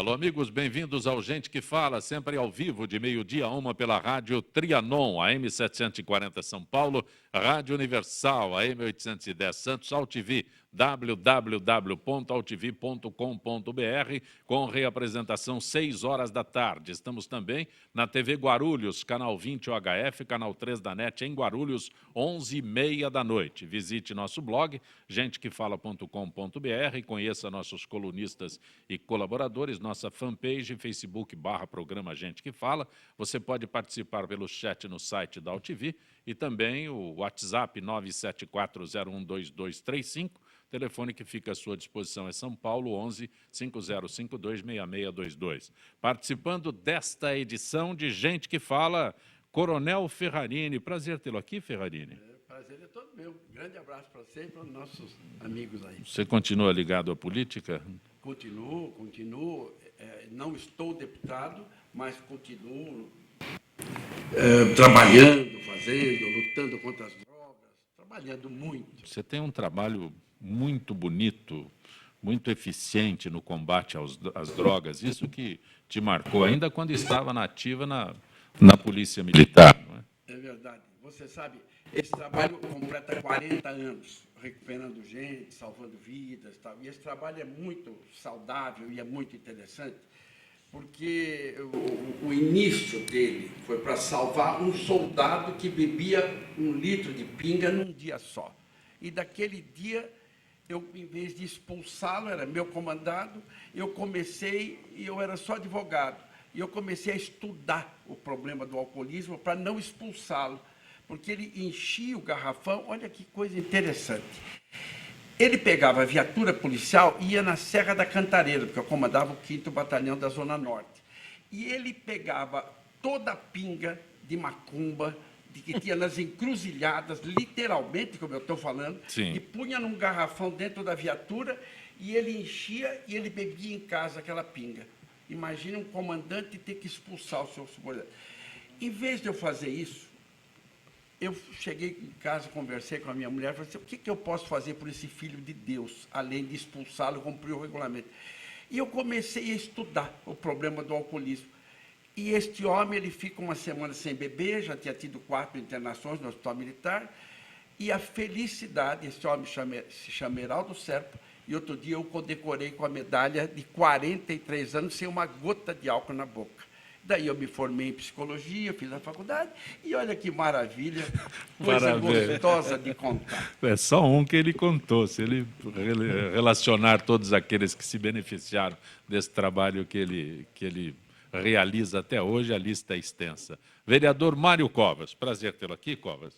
Alô, amigos, bem-vindos ao Gente que Fala, sempre ao vivo, de meio-dia a 1 pela Rádio Trianon, AM 740 São Paulo, Rádio Universal, AM 810 Santos, AltV, www.altv.com.br, com reapresentação 6 horas da tarde. Estamos também na TV Guarulhos, canal 20 UHF, canal 3 da NET em Guarulhos, 11h30 da noite. Visite nosso blog, gentequefala.com.br, conheça nossos colunistas e colaboradores, nossa fanpage, Facebook/Programa Gente que Fala. Você pode participar pelo chat no site da AltV e também o WhatsApp 974012235, telefone que fica à sua disposição é São Paulo, 11-5052-6622. Participando desta edição de Gente que Fala, Coronel Ferrarini. Prazer tê-lo aqui, Ferrarini. Prazer é todo meu. Grande abraço para você e para os nossos amigos aí. Você continua ligado à política? Continuo. Não estou deputado, mas continuo trabalhando, lutando contra as drogas, trabalhando muito. Você tem um trabalho muito bonito, muito eficiente no combate às drogas, isso que te marcou, ainda quando estava na ativa na Polícia Militar, não é? É verdade. Você sabe, esse trabalho completa 40 anos, recuperando gente, salvando vidas, tal. E esse trabalho é muito saudável e é muito interessante, porque o início dele foi para salvar um soldado que bebia 1 litro de pinga num dia só. E daquele dia, eu, em vez de expulsá-lo, era meu comandado, eu era só advogado, e eu comecei a estudar o problema do alcoolismo para não expulsá-lo, porque ele enchia o garrafão. Olha que coisa interessante. Ele pegava a viatura policial e ia na Serra da Cantareira, porque eu comandava o 5º Batalhão da Zona Norte. E ele pegava toda a pinga de macumba, que tinha nas encruzilhadas, literalmente, como eu estou falando, Sim. E punha num garrafão dentro da viatura, e ele enchia e ele bebia em casa aquela pinga. Imagina um comandante ter que expulsar o seu subordinado. Em vez de eu fazer isso, eu cheguei em casa, conversei com a minha mulher, falei assim, o que eu posso fazer por esse filho de Deus, além de expulsá-lo e cumprir o regulamento? E eu comecei a estudar o problema do alcoolismo. E este homem, ele fica uma semana sem beber, já tinha tido 4 internações no Hospital Militar, e a felicidade, esse homem se chama Heraldo Serpa, e outro dia eu condecorei com a medalha de 43 anos sem uma gota de álcool na boca. Daí eu me formei em psicologia, fiz a faculdade, e olha que maravilha, coisa gostosa de contar. É só um que ele contou. Se ele relacionar todos aqueles que se beneficiaram desse trabalho que ele realiza até hoje, a lista é extensa. Vereador Mário Covas, prazer tê-lo aqui, Covas.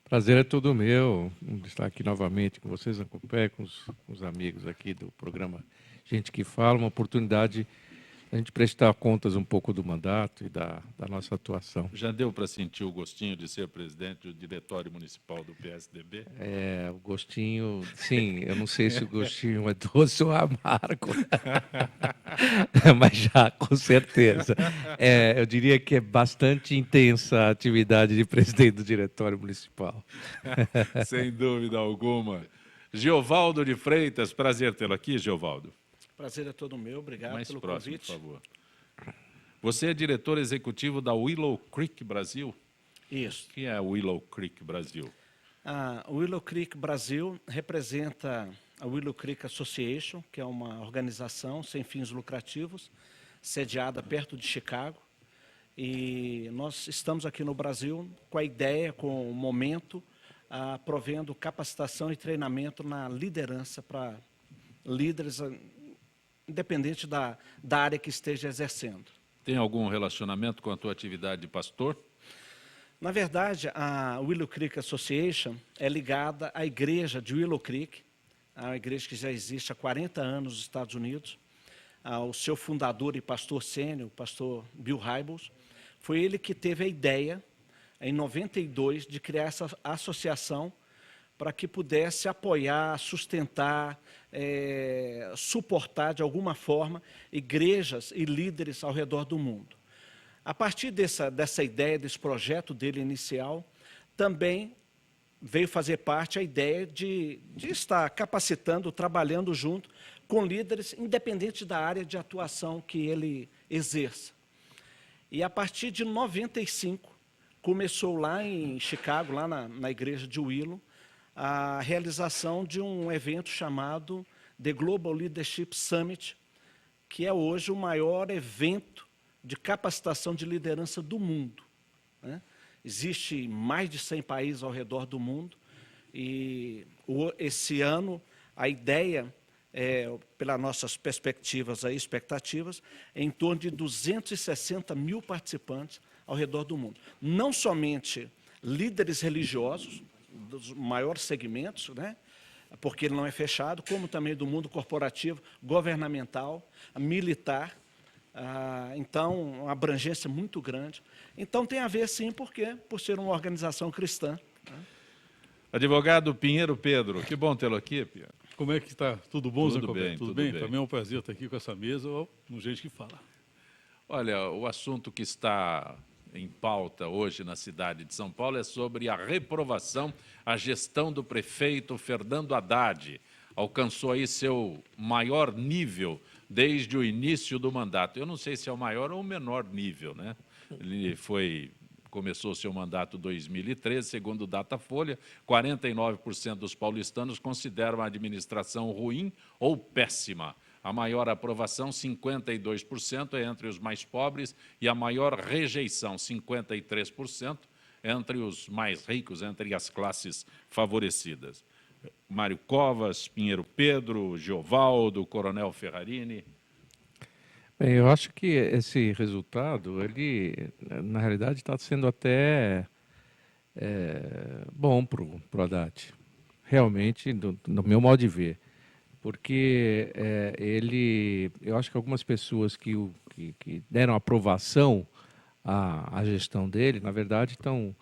Prazer é todo meu estar aqui novamente com vocês, acompanhar com os amigos aqui do programa Gente que Fala, uma oportunidade a gente prestar contas um pouco do mandato e da nossa atuação. Já deu para sentir o gostinho de ser presidente do Diretório Municipal do PSDB? O gostinho, sim, eu não sei se o gostinho é doce ou amargo, mas já, com certeza. Eu diria que é bastante intensa a atividade de presidente do Diretório Municipal. Sem dúvida alguma. Geovaldo de Freitas, prazer tê-lo aqui, Geovaldo. Prazer é todo meu, obrigado Mais pelo próximo, convite. por favor. Você é diretor executivo da Willow Creek Brasil? Isso. O que é a Willow Creek Brasil? A Willow Creek Brasil representa a Willow Creek Association, que é uma organização sem fins lucrativos, sediada perto de Chicago. E nós estamos aqui no Brasil com a ideia, com o momento, provendo capacitação e treinamento na liderança para líderes, independente da área que esteja exercendo. Tem algum relacionamento com a tua atividade de pastor? Na verdade, a Willow Creek Association é ligada à igreja de Willow Creek, a igreja que já existe há 40 anos nos Estados Unidos. O seu fundador e pastor sênior, o pastor Bill Hybels, foi ele que teve a ideia, em 92, de criar essa associação para que pudesse apoiar, sustentar, suportar de alguma forma igrejas e líderes ao redor do mundo. A partir dessa ideia, desse projeto dele inicial, também veio fazer parte a ideia de estar capacitando, trabalhando junto com líderes, independente da área de atuação que ele exerça. E a partir de 95, começou lá em Chicago, lá na igreja de Willow, a realização de um evento chamado The Global Leadership Summit, que é hoje o maior evento de capacitação de liderança do mundo, né? Existe mais de 100 países ao redor do mundo, e esse ano a ideia, pelas nossas perspectivas e expectativas, é em torno de 260 mil participantes ao redor do mundo. Não somente líderes religiosos, dos maiores segmentos, né? Porque ele não é fechado, como também do mundo corporativo, governamental, militar. Então, uma abrangência muito grande. Então, tem a ver, sim, por ser uma organização cristã, né? Advogado Pinheiro Pedro, que bom tê-lo aqui, Pinheiro. Como é que está? Tudo bom, Zé Tudo Roberto? bem, Tudo tudo bem? bem. Para mim é um prazer estar aqui com essa mesa, no Gente que Fala. Olha, o assunto que está em pauta hoje na cidade de São Paulo é sobre a reprovação à gestão do prefeito Fernando Haddad. Alcançou aí seu maior nível desde o início do mandato. Eu não sei se é o maior ou o menor nível, né? Ele começou seu mandato em 2013, segundo o Datafolha, 49% dos paulistanos consideram a administração ruim ou péssima. A maior aprovação, 52%, é entre os mais pobres, e a maior rejeição, 53%, entre os mais ricos, entre as classes favorecidas. Mário Covas, Pinheiro Pedro, Giovaldo, Coronel Ferrarini. Bem, eu acho que esse resultado, ele, na realidade, está sendo até bom para o Haddad. Realmente, no meu modo de ver. Porque eu acho que algumas pessoas que deram aprovação à gestão dele, na verdade, estão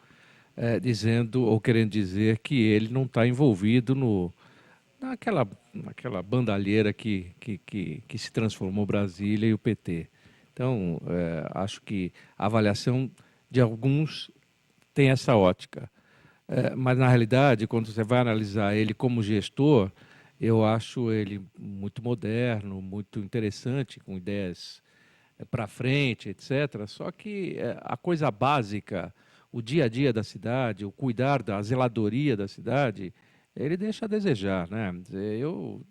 dizendo ou querendo dizer que ele não está envolvido naquela bandalheira que se transformou Brasília e o PT. Então, acho que a avaliação de alguns tem essa ótica. Mas, na realidade, quando você vai analisar ele como gestor, eu acho ele muito moderno, muito interessante, com ideias para frente, etc. Só que a coisa básica, o dia a dia da cidade, o cuidar da zeladoria da cidade, ele deixa a desejar, né? Eu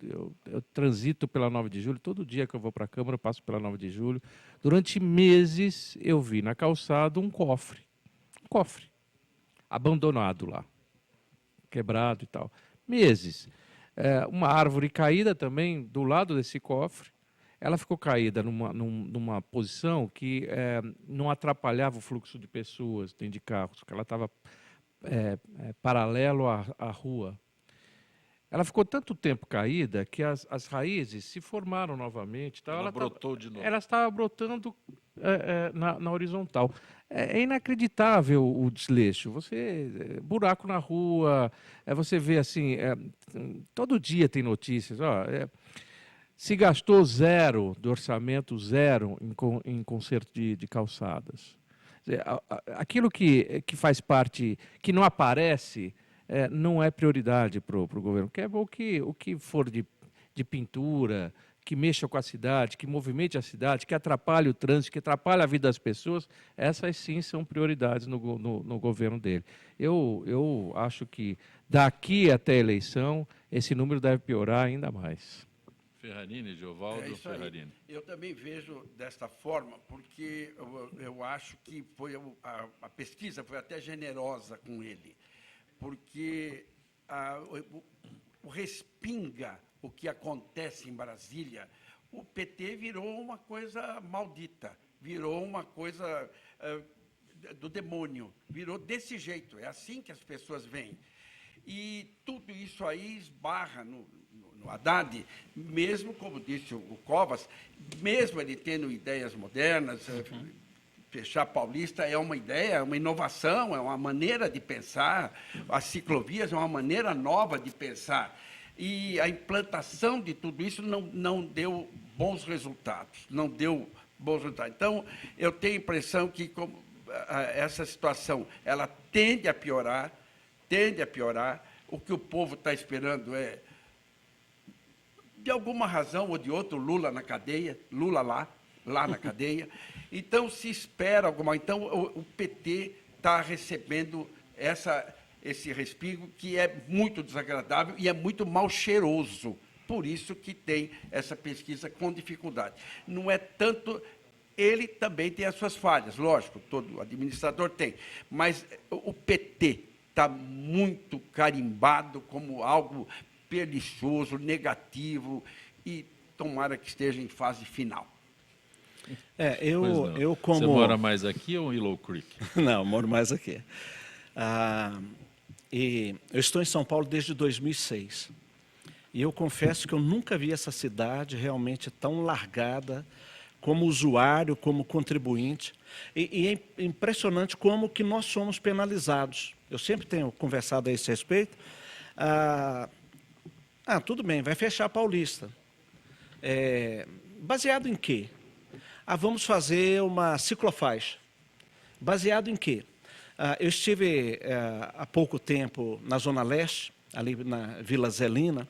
transito pela 9 de julho, todo dia que eu vou para a Câmara, eu passo pela 9 de julho. Durante meses, eu vi na calçada um cofre, abandonado lá, quebrado e tal. Meses. Uma árvore caída também do lado desse cofre. Ela ficou caída numa posição que não atrapalhava o fluxo de pessoas dentro de carros, porque ela estava paralelo à rua. Ela ficou tanto tempo caída que as raízes se formaram novamente. Então ela brotou de novo. Ela estava brotando na horizontal. É inacreditável o desleixo. Buraco na rua, você vê assim, todo dia tem notícias. Se gastou zero do orçamento, zero em conserto de calçadas. Aquilo que faz parte, que não aparece, não é prioridade para o governo. O que for de pintura, que mexa com a cidade, que movimente a cidade, que atrapalhe o trânsito, que atrapalhe a vida das pessoas, essas sim são prioridades no governo dele. Eu acho que daqui até a eleição, esse número deve piorar ainda mais. Ferrarini, Giovaldo, Ferrarini. Eu também vejo desta forma, porque eu acho que a pesquisa foi até generosa com ele, porque o respinga o que acontece em Brasília, o PT virou uma coisa maldita, virou uma coisa do demônio, virou desse jeito, é assim que as pessoas veem. E tudo isso aí esbarra no Haddad, mesmo, como disse o Covas, mesmo ele tendo ideias modernas, fechar Paulista é uma ideia, é uma inovação, é uma maneira de pensar, as ciclovias é uma maneira nova de pensar. E a implantação de tudo isso não deu bons resultados, Então, eu tenho a impressão que essa situação ela tende a piorar. O que o povo está esperando é de alguma razão ou de outra, o Lula na cadeia, Lula lá na cadeia. Então, se espera alguma... Então, o PT está recebendo esse respingo que é muito desagradável e é muito mal cheiroso. Por isso que tem essa pesquisa com dificuldade. Não é tanto... Ele também tem as suas falhas, lógico, todo administrador tem, mas o PT está muito carimbado como algo pernicioso, negativo, e tomara que esteja em fase final. Eu como... Você mora mais aqui ou em Willow Creek? Não, moro mais aqui. E eu estou em São Paulo desde 2006. E eu confesso que eu nunca vi essa cidade realmente tão largada como usuário, como contribuinte. E é impressionante como que nós somos penalizados. Eu sempre tenho conversado a esse respeito. Tudo bem, vai fechar a Paulista. Baseado em quê? Vamos fazer uma ciclofaixa. Baseado em quê? Eu estive há pouco tempo na Zona Leste, ali na Vila Zelina,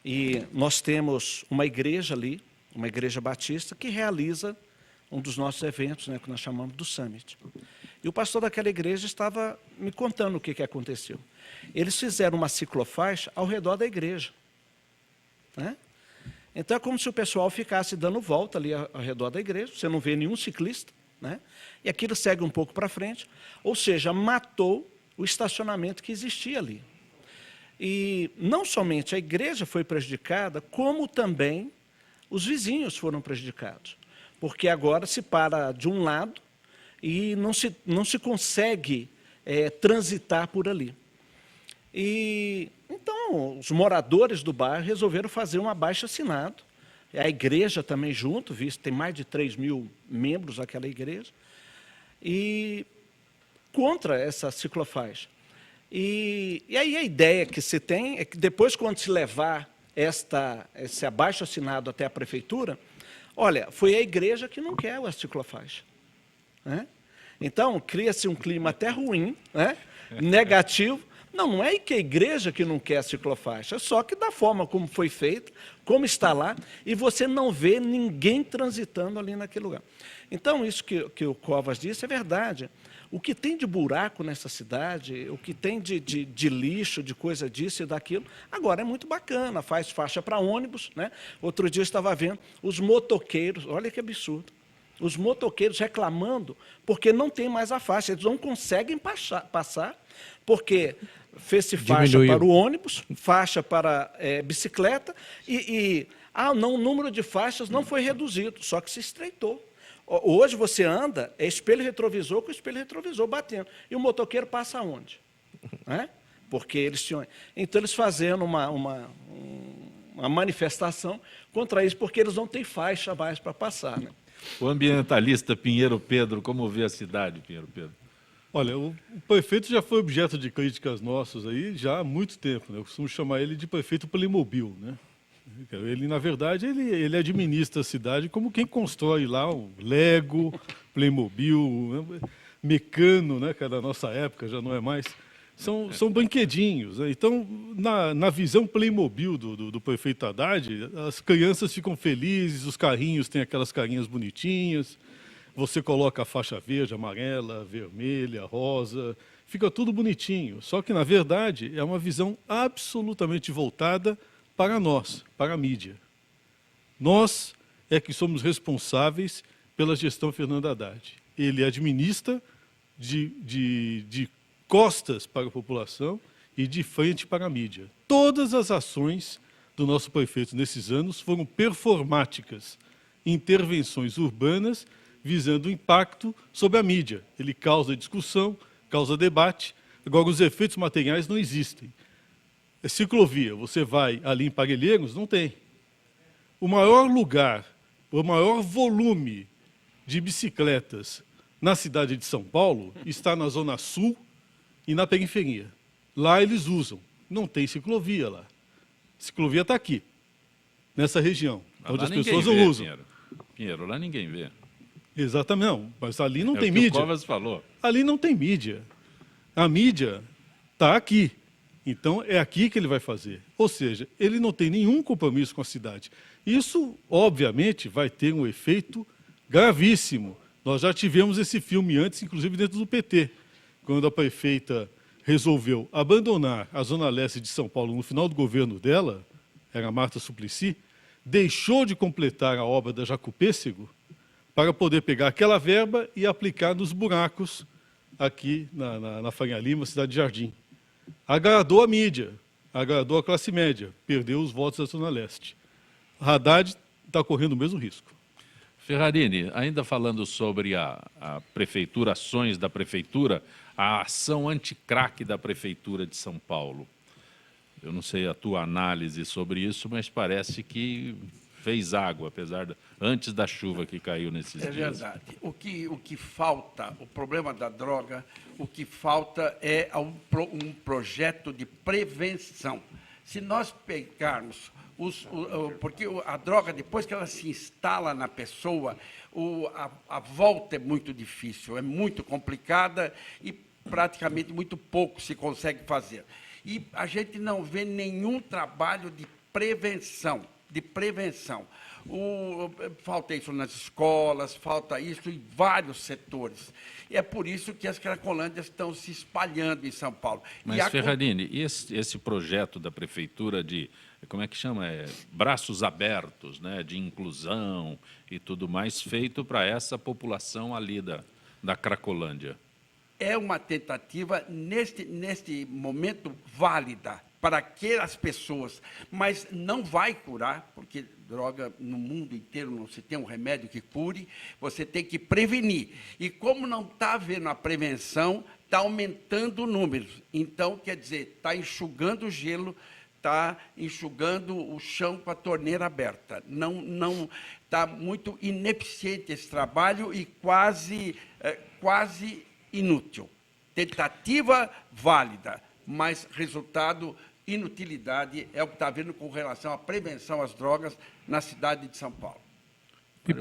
e nós temos uma igreja ali, uma igreja batista, que realiza um dos nossos eventos, né, que nós chamamos do Summit. E o pastor daquela igreja estava me contando o que aconteceu. Eles fizeram uma ciclofaixa ao redor da igreja, né? Então é como se o pessoal ficasse dando volta ali ao redor da igreja, você não vê nenhum ciclista, né? E aquilo segue um pouco para frente, ou seja, matou o estacionamento que existia ali. E não somente a igreja foi prejudicada, como também os vizinhos foram prejudicados. Porque agora se para de um lado e não se consegue transitar por ali. E então os moradores do bairro resolveram fazer um abaixo-assinado. A igreja também junto, visto tem mais de 3.000 membros aquela igreja, e contra essa ciclofaixa. E aí a ideia que se tem é que depois, quando se levar esse abaixo-assinado até a prefeitura, olha, foi a igreja que não quer a ciclofaixa, né? Então, cria-se um clima até ruim, né? Negativo. Não é que a igreja que não quer a ciclofaixa, só que da forma como foi feita, como está lá, e você não vê ninguém transitando ali naquele lugar. Então, isso que o Covas disse é verdade. O que tem de buraco nessa cidade, o que tem de lixo, de coisa disso e daquilo, agora é muito bacana, faz faixa para ônibus, né? Outro dia eu estava vendo os motoqueiros, olha que absurdo, os motoqueiros reclamando porque não tem mais a faixa, eles não conseguem passar porque fez-se faixa para o ônibus, faixa para bicicleta, o número de faixas não foi reduzido, só que se estreitou. Hoje você anda, é espelho retrovisor com espelho retrovisor batendo. E o motoqueiro passa aonde? Né? Porque eles tinham... Então, eles fazendo uma manifestação contra isso, porque eles não têm faixa mais para passar. Né? O ambientalista Pinheiro Pedro, como vê a cidade, Pinheiro Pedro? Olha, o prefeito já foi objeto de críticas nossas aí já há muito tempo, né? Eu costumo chamar ele de prefeito Playmobil, né? Ele, na verdade, ele administra a cidade como quem constrói lá o Lego, Playmobil, Mecano, né, que é da nossa época, já não é mais. São brinquedinhos, né? Então, na visão Playmobil do prefeito Haddad, as crianças ficam felizes, os carrinhos têm aquelas carinhas bonitinhas, você coloca a faixa verde, amarela, vermelha, rosa, fica tudo bonitinho. Só que, na verdade, é uma visão absolutamente voltada para nós, para a mídia. Nós é que somos responsáveis pela gestão Fernando Haddad. Ele administra de costas para a população e de frente para a mídia. Todas as ações do nosso prefeito nesses anos foram performáticas, intervenções urbanas visando o impacto sobre a mídia. Ele causa discussão, causa debate. Agora, os efeitos materiais não existem. Ciclovia, você vai ali em Parelheiros, não tem. O maior lugar, o maior volume de bicicletas na cidade de São Paulo está na Zona Sul e na periferia. Lá eles usam. Não tem ciclovia lá. Ciclovia está aqui, nessa região, onde as pessoas não usam. Pinheiro, lá ninguém vê. Exatamente, não, mas ali não tem mídia. mídia. O Covas falou. Ali não tem mídia. A mídia está aqui. Então, é aqui que ele vai fazer. Ou seja, ele não tem nenhum compromisso com a cidade. Isso, obviamente, vai ter um efeito gravíssimo. Nós já tivemos esse filme antes, inclusive dentro do PT, quando a prefeita resolveu abandonar a Zona Leste de São Paulo no final do governo dela, era a Marta Suplicy, deixou de completar a obra da Jacupêssego para poder pegar aquela verba e aplicar nos buracos aqui na Faria Lima, cidade de Jardim. Agradou a mídia, agradou a classe média, perdeu os votos da Zona Leste. Haddad está correndo o mesmo risco. Ferrarini, ainda falando sobre a prefeitura, ações da prefeitura, a ação anti-crack da prefeitura de São Paulo. Eu não sei a tua análise sobre isso, mas parece que fez água, antes da chuva que caiu nesses dias. É verdade. O que falta, o problema da droga, o que falta é um projeto de prevenção. Se nós pegarmos porque a droga, depois que ela se instala na pessoa, a volta é muito difícil, é muito complicada e praticamente muito pouco se consegue fazer. E a gente não vê nenhum trabalho de prevenção. Falta isso nas escolas, falta isso em vários setores. E é por isso que as cracolândias estão se espalhando em São Paulo. Mas, Ferrarini, e esse projeto da prefeitura de, como é que chama? Braços abertos, né, de inclusão e tudo mais, feito para essa população ali da Cracolândia? É uma tentativa, neste momento, válida para aquelas pessoas, mas não vai curar, porque droga no mundo inteiro não se tem um remédio que cure, você tem que prevenir. E como não está havendo a prevenção, está aumentando o número. Então, quer dizer, está enxugando o gelo, está enxugando o chão com a torneira aberta. Não está muito ineficiente esse trabalho e quase inútil. Tentativa válida, mas resultado inutilidade é o que está havendo com relação à prevenção às drogas na cidade de São Paulo. Me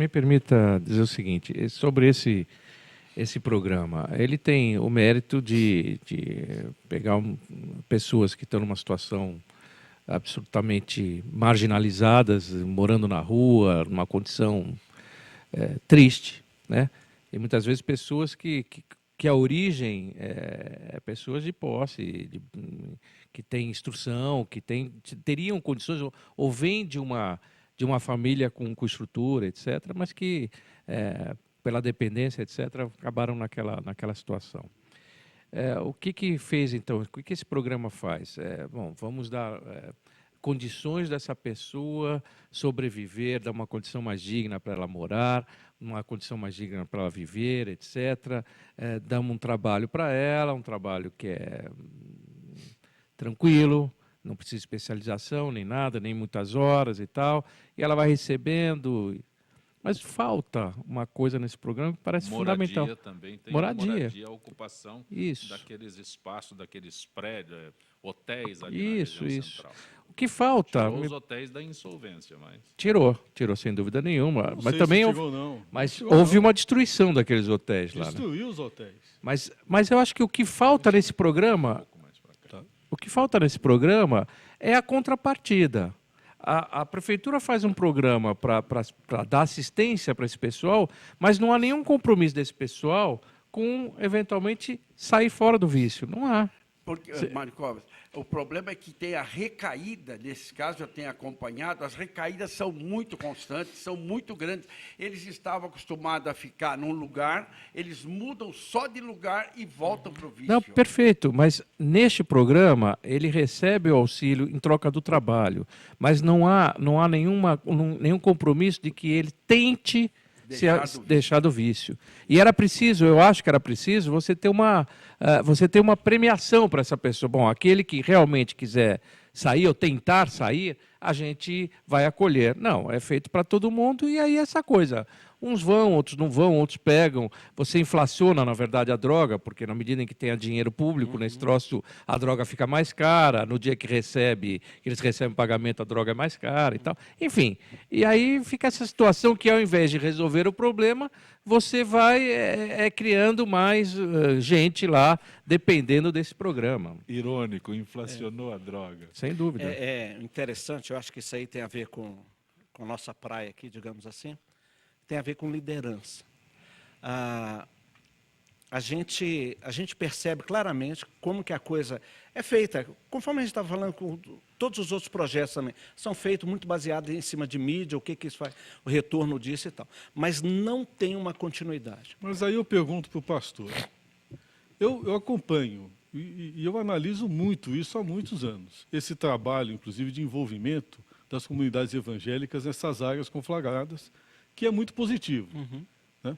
permita dizer o seguinte, sobre esse programa, ele tem o mérito de pegar pessoas que estão numa situação absolutamente marginalizadas, morando na rua, numa condição triste, né? E muitas vezes pessoas que a origem é pessoas de posse, que têm instrução, que teriam condições, ou vêm de uma família com estrutura, etc., mas que, pela dependência, etc., acabaram naquela situação. O que fez, então? O que esse programa faz? Vamos dar condições dessa pessoa sobreviver, dar uma condição mais digna para ela morar, uma condição mais digna para ela viver, etc. Damos um trabalho para ela, um trabalho que é tranquilo, não precisa de especialização, nem nada, nem muitas horas e tal, e ela vai recebendo. Mas falta uma coisa nesse programa que parece fundamental. Também tem moradia, a ocupação isso. Daqueles espaços, daqueles prédios, hotéis ali na região central. O que falta... Tirou os hotéis da insolvência, mas... Tirou sem dúvida nenhuma. Não mas sei também se tirou, não. houve uma destruição daqueles hotéis lá. Destruiu os hotéis. Mas eu acho que o que falta nesse programa... O que falta nesse programa é a contrapartida. A prefeitura faz um programa para dar assistência para esse pessoal, mas não há nenhum compromisso desse pessoal com, eventualmente, sair fora do vício. Não há. Porque, Mário Covas, o problema é que tem a recaída, nesse caso eu tenho acompanhado, as recaídas são muito constantes, são muito grandes. Eles estavam acostumados a ficar num lugar, eles mudam só de lugar e voltam para o vício. Não, perfeito, mas neste programa ele recebe o auxílio em troca do trabalho, mas não há nenhum compromisso de que ele tente deixar do vício. E eu acho que era preciso você ter uma premiação para essa pessoa. Bom, aquele que realmente quiser sair ou tentar sair, a gente vai acolher. Não, é feito para todo mundo e aí essa coisa. Uns vão, outros não vão, outros pegam. Você inflaciona, na verdade, a droga, porque na medida em que tenha dinheiro público nesse troço, a droga fica mais cara. No dia que eles recebem pagamento, a droga é mais cara e tal. Enfim, e aí fica essa situação que, ao invés de resolver o problema, você vai criando mais gente lá, dependendo desse programa. Irônico, inflacionou a droga. Sem dúvida. É interessante, eu acho que isso aí tem a ver com a nossa praia aqui, digamos assim. Tem a ver com liderança. A gente percebe claramente como que a coisa é feita. Conforme a gente estava falando, com todos os outros projetos também, são feitos muito baseados em cima de mídia, o que isso faz, o retorno disso e tal. Mas não tem uma continuidade. Mas aí eu pergunto para o pastor. Eu acompanho e eu analiso muito isso há muitos anos. Esse trabalho, inclusive, de envolvimento das comunidades evangélicas nessas áreas conflagradas, que é muito positivo. Né?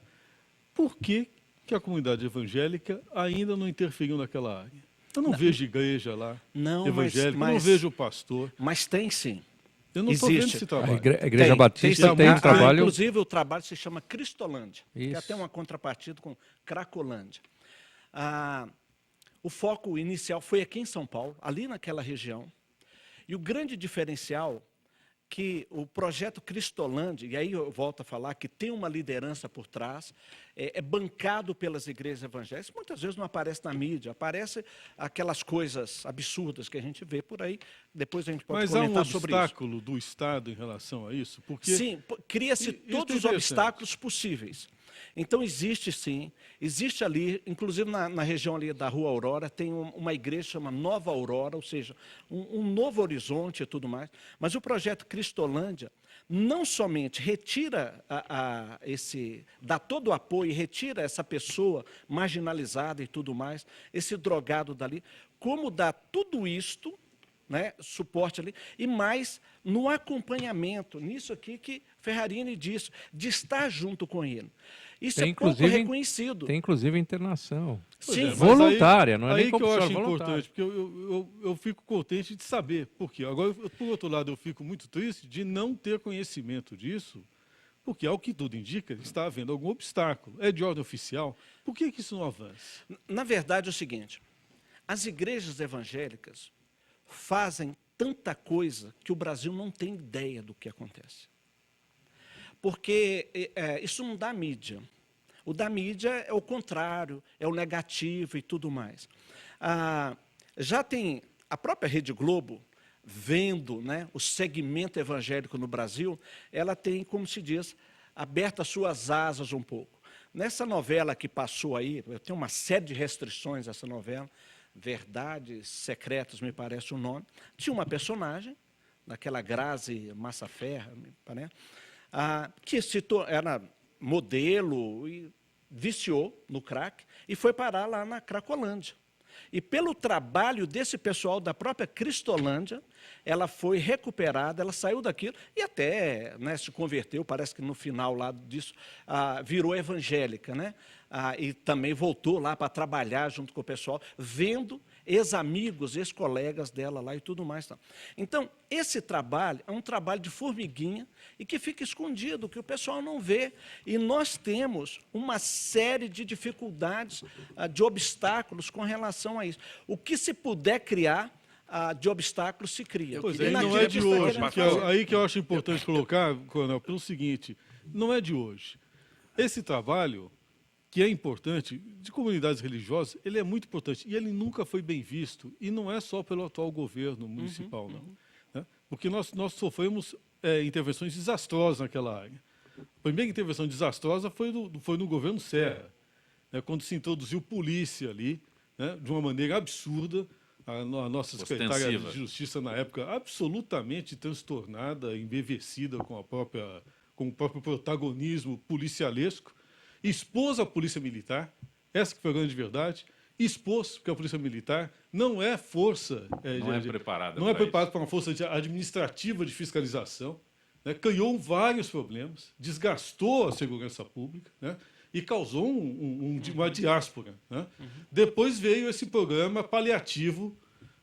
Por que a comunidade evangélica ainda não interferiu naquela área? Eu não vejo igreja lá, evangélica, eu não vejo pastor. Mas tem sim. Eu não estou vendo esse trabalho. A Igreja Batista tem trabalho... Inclusive, o trabalho se chama Cristolândia, Isso. que até uma contrapartida com Cracolândia. O foco inicial foi aqui em São Paulo, ali naquela região. E o grande diferencial que o projeto Cristolândia, e aí eu volto a falar que tem uma liderança por trás, é bancado pelas igrejas evangélicas, muitas vezes não aparece na mídia, aparece aquelas coisas absurdas que a gente vê por aí, depois a gente pode comentar sobre isso. Mas há um obstáculo do Estado em relação a isso? Porque sim, cria-se todos os obstáculos possíveis. Então, existe sim, existe ali, inclusive na região ali da Rua Aurora, tem uma igreja chamada Nova Aurora, ou seja, um novo horizonte e tudo mais. Mas o projeto Cristolândia não somente retira dá todo o apoio e retira essa pessoa marginalizada e tudo mais, esse drogado dali, como dá tudo isto, né, suporte ali, e mais no acompanhamento, nisso aqui que Ferrarini disse, de estar junto com ele. Isso é pouco reconhecido. Tem, inclusive, internação. Sim. Voluntária, não é nem aí que eu acho voluntária. importante, porque eu fico contente de saber. Por quê? Agora, por outro lado, eu fico muito triste de não ter conhecimento disso, porque, ao que tudo indica, está havendo algum obstáculo. É de ordem oficial. Por que isso não avança? Na verdade, é o seguinte, as igrejas evangélicas fazem tanta coisa que o Brasil não tem ideia do que acontece. Porque isso não dá mídia. O da mídia é o contrário, é o negativo e tudo mais. Já tem a própria Rede Globo, vendo, né, o segmento evangélico no Brasil, ela tem, como se diz, aberto as suas asas um pouco. Nessa novela que passou aí, eu tenho uma série de restrições essa novela, Verdades Secretas, me parece o nome, tinha uma personagem, daquela Grazi Massaferra, me parece, que era modelo e viciou no crack e foi parar lá na Cracolândia. E pelo trabalho desse pessoal da própria Cristolândia, ela foi recuperada, ela saiu daquilo e até, né, se converteu, parece que no final lá disso, virou evangélica, né? E também voltou lá para trabalhar junto com o pessoal, vendo ex-amigos, ex-colegas dela lá e tudo mais. Então, esse trabalho é um trabalho de formiguinha e que fica escondido, que o pessoal não vê. E nós temos uma série de dificuldades, de obstáculos com relação a isso. O que se puder criar de obstáculos, se cria. Pois é, não é de hoje. Aí que eu acho importante colocar, Coronel, pelo seguinte, não é de hoje. Esse trabalho, que é importante, de comunidades religiosas, ele é muito importante. E ele nunca foi bem visto, e não é só pelo atual governo municipal, não. Né? Porque nós sofremos intervenções desastrosas naquela área. A primeira intervenção desastrosa foi no governo Serra, né, quando se introduziu polícia ali, né, de uma maneira absurda. A nossa secretária de Justiça, na época, absolutamente transtornada, embevecida com o próprio protagonismo policialesco, expôs a Polícia Militar, essa que foi a grande verdade, expôs que a Polícia Militar não é força... Não é preparada para uma força administrativa de fiscalização, né, criou vários problemas, desgastou a segurança pública, né, e causou uma diáspora. Né? Depois veio esse programa paliativo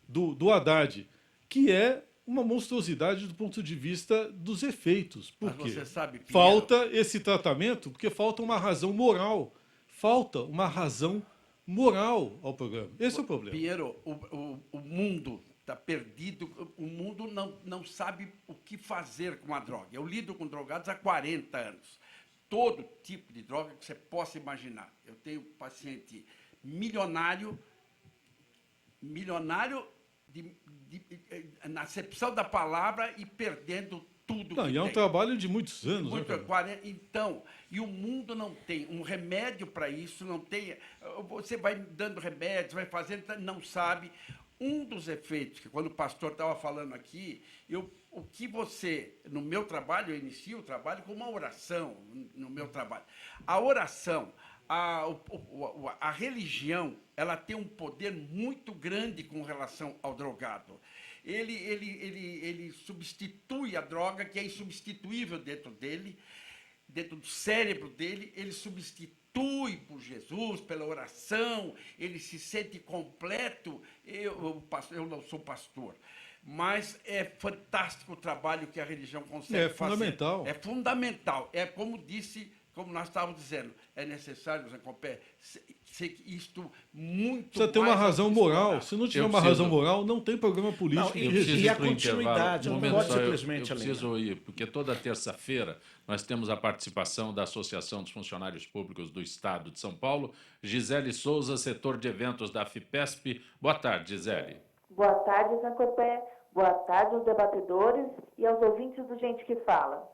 do Haddad, que é uma monstruosidade do ponto de vista dos efeitos. Por Mas quê? você sabe, Pinheiro, Falta esse tratamento porque falta uma razão moral. Falta uma razão moral ao programa. Esse é o problema. Pinheiro, o mundo está perdido, o mundo não sabe o que fazer com a droga. Eu lido com drogados há 40 anos. Todo tipo de droga que você possa imaginar. Eu tenho paciente milionário na acepção da palavra e perdendo tudo Não, que e é um tem. trabalho de muitos anos. Muito, Né, cara? 40, então, e o mundo não tem um remédio para isso, não tem. Você vai dando remédios, vai fazendo, não sabe. Um dos efeitos, que quando o pastor estava falando aqui, o que você, no meu trabalho, eu inicio o trabalho com uma oração, no meu trabalho. A oração, a religião, ela tem um poder muito grande com relação ao drogado. Ele substitui a droga, que é insubstituível dentro dele, dentro do cérebro dele, ele substitui por Jesus, pela oração, ele se sente completo. Eu não sou pastor, mas é fantástico o trabalho que a religião consegue fazer. Fundamental. É fundamental. É como disse, como nós estávamos dizendo, é necessário, Zé Copé, isto muito Precisa ter uma mais razão moral. Se não tiver uma razão moral, não tem programa político. Não, que Eu resista. preciso E a ir pro continuidade, intervalo. não Um pode momento só, simplesmente eu preciso ir, porque toda terça-feira nós temos a participação da Associação dos Funcionários Públicos do Estado de São Paulo. Gisele Souza, setor de eventos da FIPESP. Boa tarde, Gisele. Boa tarde, Zancopé. Boa tarde aos debatedores e aos ouvintes do Gente que Fala.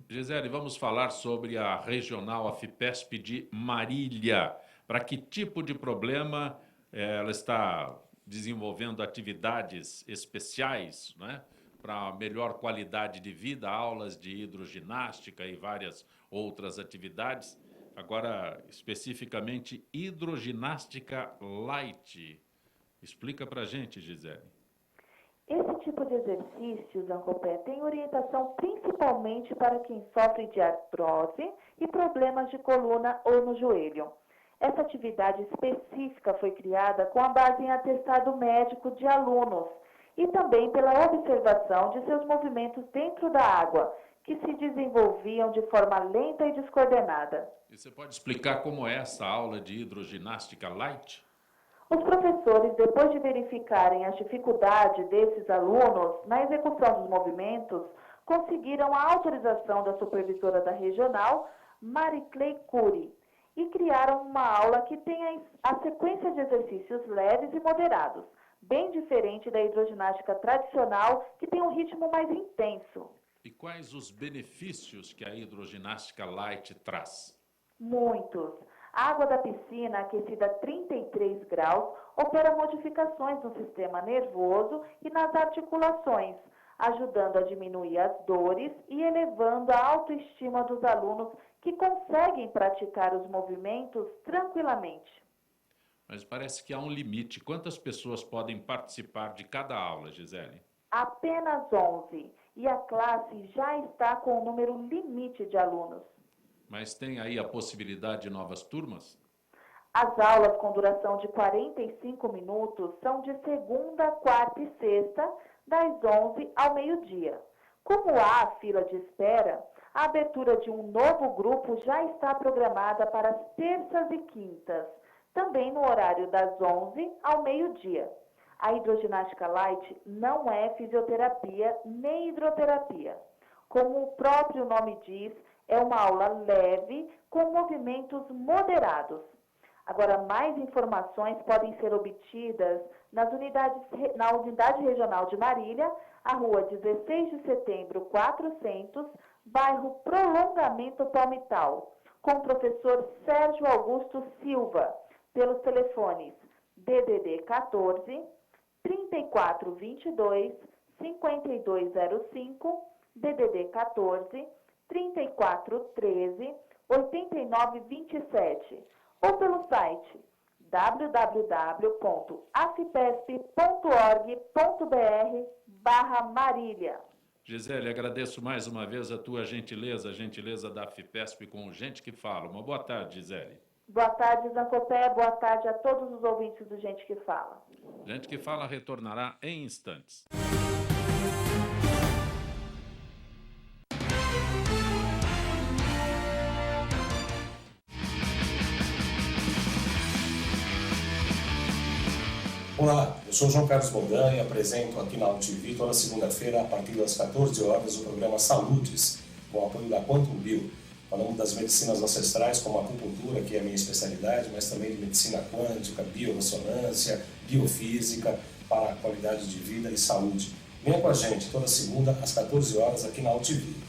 Gisele, vamos falar sobre a regional, a FIPESP de Marília. Para que tipo de problema ela está desenvolvendo atividades especiais, né? Para melhor qualidade de vida, aulas de hidroginástica e várias outras atividades. Agora, especificamente, hidroginástica light. Explica para a gente, Gisele. Esse tipo de exercício, Zancopé, tem orientação principalmente para quem sofre de artrose e problemas de coluna ou no joelho. Essa atividade específica foi criada com a base em atestado médico de alunos e também pela observação de seus movimentos dentro da água, que se desenvolviam de forma lenta e descoordenada. E você pode explicar como é essa aula de hidroginástica light? Os professores, depois de verificarem as dificuldades desses alunos na execução dos movimentos, conseguiram a autorização da supervisora da regional, Mariclei Cury, e criaram uma aula que tem a sequência de exercícios leves e moderados, bem diferente da hidroginástica tradicional, que tem um ritmo mais intenso. E quais os benefícios que a hidroginástica light traz? Muitos. A água da piscina, aquecida a 33 graus, opera modificações no sistema nervoso e nas articulações, ajudando a diminuir as dores e elevando a autoestima dos alunos que conseguem praticar os movimentos tranquilamente. Mas parece que há um limite. Quantas pessoas podem participar de cada aula, Gisele? Apenas 11, e a classe já está com o número limite de alunos. Mas tem aí a possibilidade de novas turmas? As aulas com duração de 45 minutos são de segunda, quarta e sexta, das 11 ao meio-dia. Como há fila de espera, a abertura de um novo grupo já está programada para as terças e quintas, também no horário das 11 ao meio-dia. A hidroginástica light não é fisioterapia nem hidroterapia. Como o próprio nome diz, é uma aula leve com movimentos moderados. Agora, mais informações podem ser obtidas na Unidade Regional de Marília, a rua 16 de setembro, 400, bairro Prolongamento Palmital, com o professor Sérgio Augusto Silva, pelos telefones DDD 14 3422 5205, DDD 14 3413 8927, ou pelo site www.afipesp.org.br/Marília. Gisele, agradeço mais uma vez a tua gentileza, a gentileza da FIPESP com Gente que Fala. Uma boa tarde, Gisele. Boa tarde, Zancopé. Boa tarde a todos os ouvintes do Gente que Fala. Gente que Fala retornará em instantes. Olá, eu sou João Carlos Boldan e apresento aqui na UTV toda segunda-feira, a partir das 14 horas, o programa Saúdes, com o apoio da Quantum Bio. Falamos das medicinas ancestrais, como a acupuntura, que é a minha especialidade, mas também de medicina quântica, biorressonância, biofísica, para a qualidade de vida e saúde. Venha com a gente toda segunda, às 14 horas, aqui na UTV.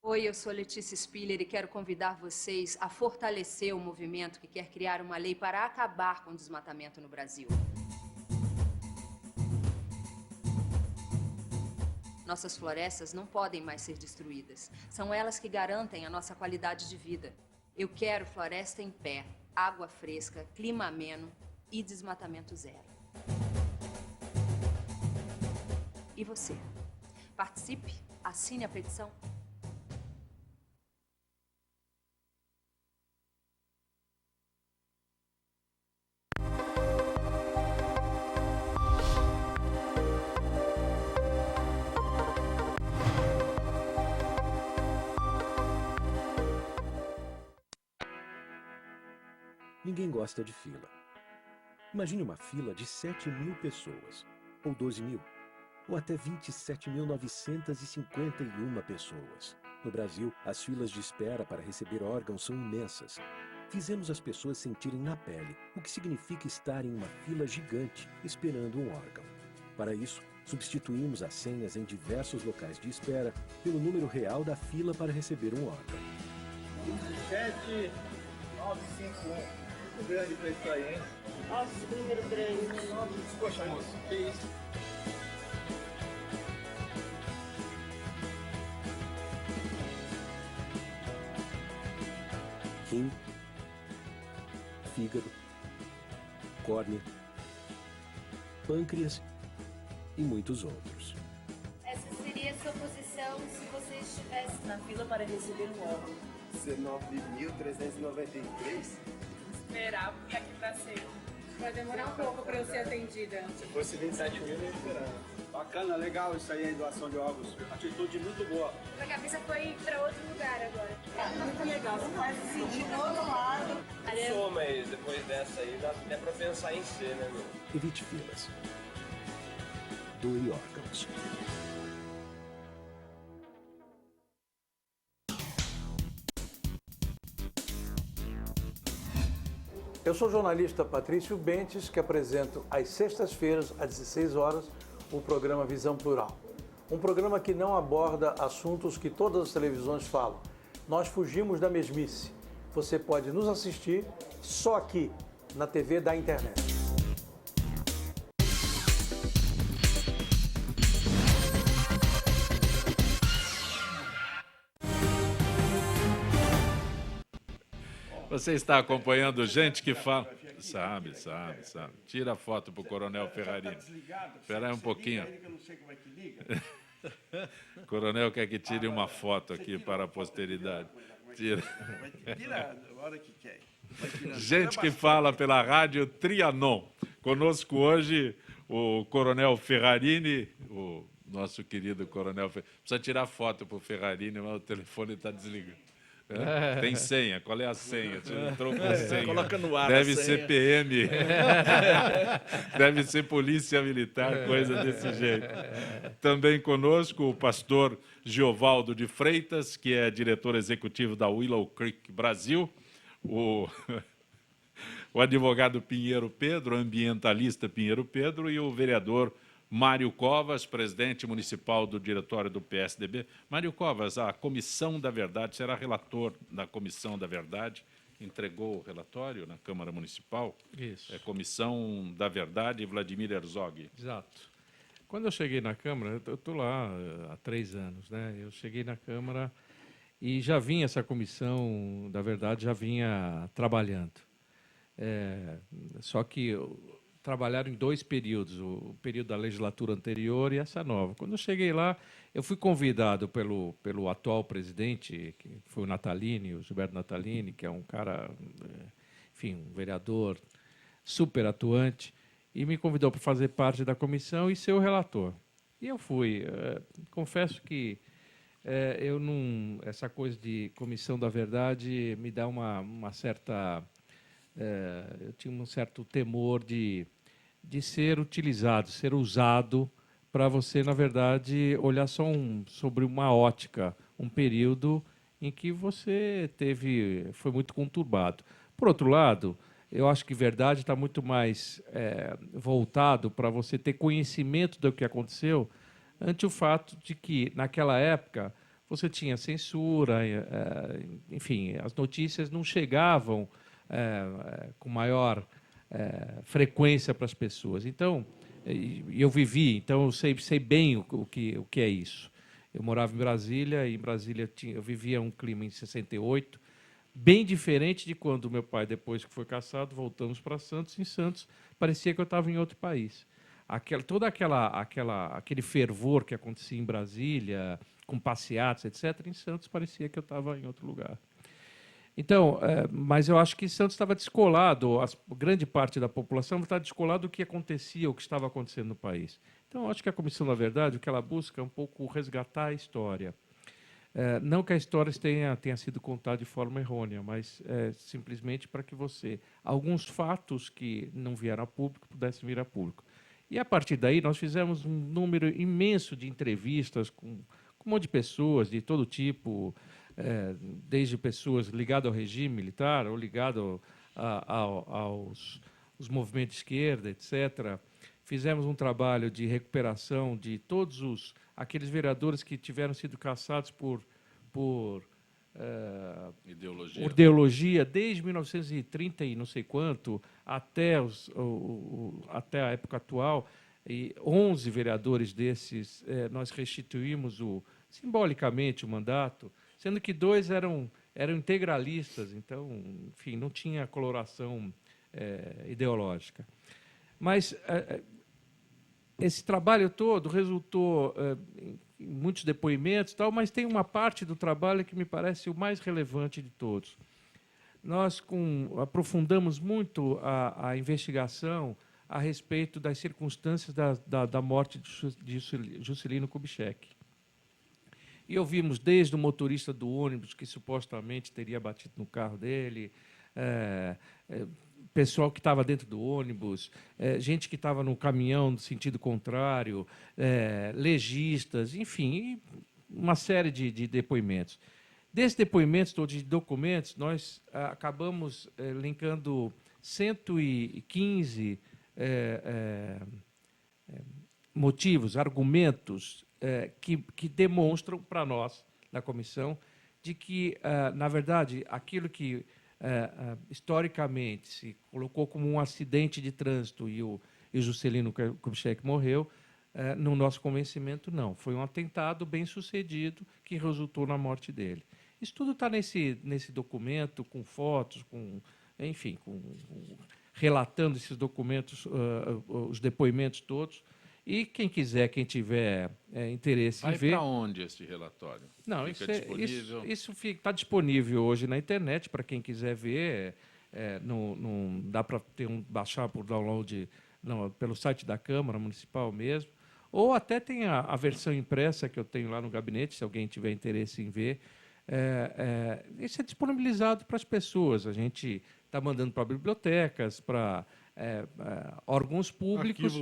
Oi, eu sou Letícia Spiller e quero convidar vocês a fortalecer o movimento que quer criar uma lei para acabar com o desmatamento no Brasil. Nossas florestas não podem mais ser destruídas. São elas que garantem a nossa qualidade de vida. Eu quero floresta em pé, água fresca, clima ameno e desmatamento zero. E você? Participe, assine a petição. Ninguém gosta de fila. Imagine uma fila de 7.000 pessoas, ou 12.000, ou até 27.951 pessoas. No Brasil, as filas de espera para receber órgãos são imensas. Fizemos as pessoas sentirem na pele o que significa estar em uma fila gigante esperando um órgão. Para isso, substituímos as senhas em diversos locais de espera pelo número real da fila para receber um órgão. 7.951. Muito grande pra isso aí, hein? Nossa, que número grande. Poxa, moço, que isso? Rim, fígado, córnea, pâncreas e muitos outros. Essa seria a sua posição se você estivesse na fila para receber um órgão. 19.393? Esperar, porque aqui pra ser. Vai demorar um pouco para eu ser atendida. Se fosse 27 mil, eu ia esperar. Bacana, legal isso aí, a doação de órgãos. Atitude muito boa. A cabeça foi para outro lugar agora. Muito legal, você faz se sentir do outro lado. Sou, mas depois dessa aí dá até pra pensar em ser, né, meu? Evite filas. Doe órgãos. Eu sou o jornalista Patrício Bentes, que apresento às sextas-feiras, às 16 horas, o programa Visão Plural. Um programa que não aborda assuntos que todas as televisões falam. Nós fugimos da mesmice. Você pode nos assistir só aqui, na TV da internet. Você está acompanhando gente que fala... Sabe. Tira a foto para o Coronel Ferrarini. Espera aí um pouquinho. O Coronel quer que tire uma foto aqui para a posteridade. Tira. A hora que quer. Gente que fala pela rádio Trianon. Conosco hoje o Coronel Ferrarini, o nosso querido Coronel Ferrarini. Precisa tirar foto para o Ferrarini, mas o telefone está desligado. É? Tem senha. Qual é a senha? Você entrou com senha. Coloca no ar. Deve ser PM. Deve ser Polícia Militar, coisa desse jeito. Também conosco o pastor Giovaldo de Freitas, que é diretor executivo da Willow Creek Brasil, o advogado Pinheiro Pedro, ambientalista Pinheiro Pedro, e o vereador Mário Covas, presidente municipal do diretório do PSDB. Mário Covas, a Comissão da Verdade, será relator da Comissão da Verdade, entregou o relatório na Câmara Municipal. Isso. É Comissão da Verdade, Vladimir Herzog. Exato. Quando eu cheguei na Câmara, eu estou lá há 3 anos, né? Eu cheguei na Câmara e já vinha essa Comissão da Verdade, já vinha trabalhando. Só que trabalharam em 2 períodos, o período da legislatura anterior e essa nova. Quando eu cheguei lá, eu fui convidado pelo atual presidente, que foi o Natalini, o Gilberto Natalini, que é um cara, enfim, um vereador super atuante, e me convidou para fazer parte da comissão e ser o relator. E eu fui. Confesso que eu não, essa coisa de comissão da verdade me dá uma certa, eu tinha um certo temor de ser utilizado, ser usado para você, na verdade, olhar só sobre uma ótica, um período em que você foi muito conturbado. Por outro lado, eu acho que verdade está muito mais voltado para você ter conhecimento do que aconteceu, ante o fato de que, naquela época, você tinha censura, enfim, as notícias não chegavam com maior frequência para as pessoas. Então, eu vivi, então eu sei bem o que é isso. Eu morava em Brasília, e em Brasília eu vivia um clima em 68, bem diferente de quando meu pai, depois que foi cassado, voltamos para Santos. Em Santos, parecia que eu estava em outro país. Aquele fervor que acontecia em Brasília, com passeatas, etc., em Santos parecia que eu estava em outro lugar. Então, mas eu acho que Santos estava descolado, grande parte da população estava descolada do que acontecia, o que estava acontecendo no país. Então, eu acho que a Comissão da Verdade, o que ela busca é um pouco resgatar a história. Não que a história tenha sido contada de forma errônea, mas simplesmente para que alguns fatos que não vieram a público pudessem vir a público. E, a partir daí, nós fizemos um número imenso de entrevistas com um monte de pessoas de todo tipo, desde pessoas ligadas ao regime militar ou ligadas aos movimentos de esquerda, etc. Fizemos um trabalho de recuperação de todos aqueles vereadores que tiveram sido cassados por ideologia desde 1930 e não sei quanto até a época atual. E 11 vereadores desses nós restituímos simbolicamente o mandato, sendo que 2 eram integralistas, então, enfim, não tinha coloração ideológica. Mas esse trabalho todo resultou em muitos depoimentos, mas tem uma parte do trabalho que me parece o mais relevante de todos. Nós aprofundamos muito a investigação a respeito das circunstâncias da morte de Juscelino Kubitschek. E ouvimos desde o motorista do ônibus, que supostamente teria batido no carro dele, pessoal que estava dentro do ônibus, gente que estava no caminhão no sentido contrário, legistas, enfim, uma série de depoimentos. Desses depoimentos, todos de documentos, nós acabamos linkando 115 motivos, argumentos que demonstram para nós, na comissão, de que, na verdade, aquilo que historicamente se colocou como um acidente de trânsito e o Juscelino Kubitschek morreu, no nosso convencimento, não. Foi um atentado bem-sucedido que resultou na morte dele. Isso tudo está nesse documento, com fotos, enfim, relatando esses documentos, os depoimentos todos. E quem quiser, quem tiver interesse em ver... Vai para onde esse relatório? Não, Fica disponível? Isso está disponível hoje na internet, para quem quiser ver. Não dá para baixar por download pelo site da Câmara Municipal mesmo. Ou até tem a versão impressa que eu tenho lá no gabinete, se alguém tiver interesse em ver. Isso é disponibilizado para as pessoas. A gente está mandando para bibliotecas, para... órgãos públicos,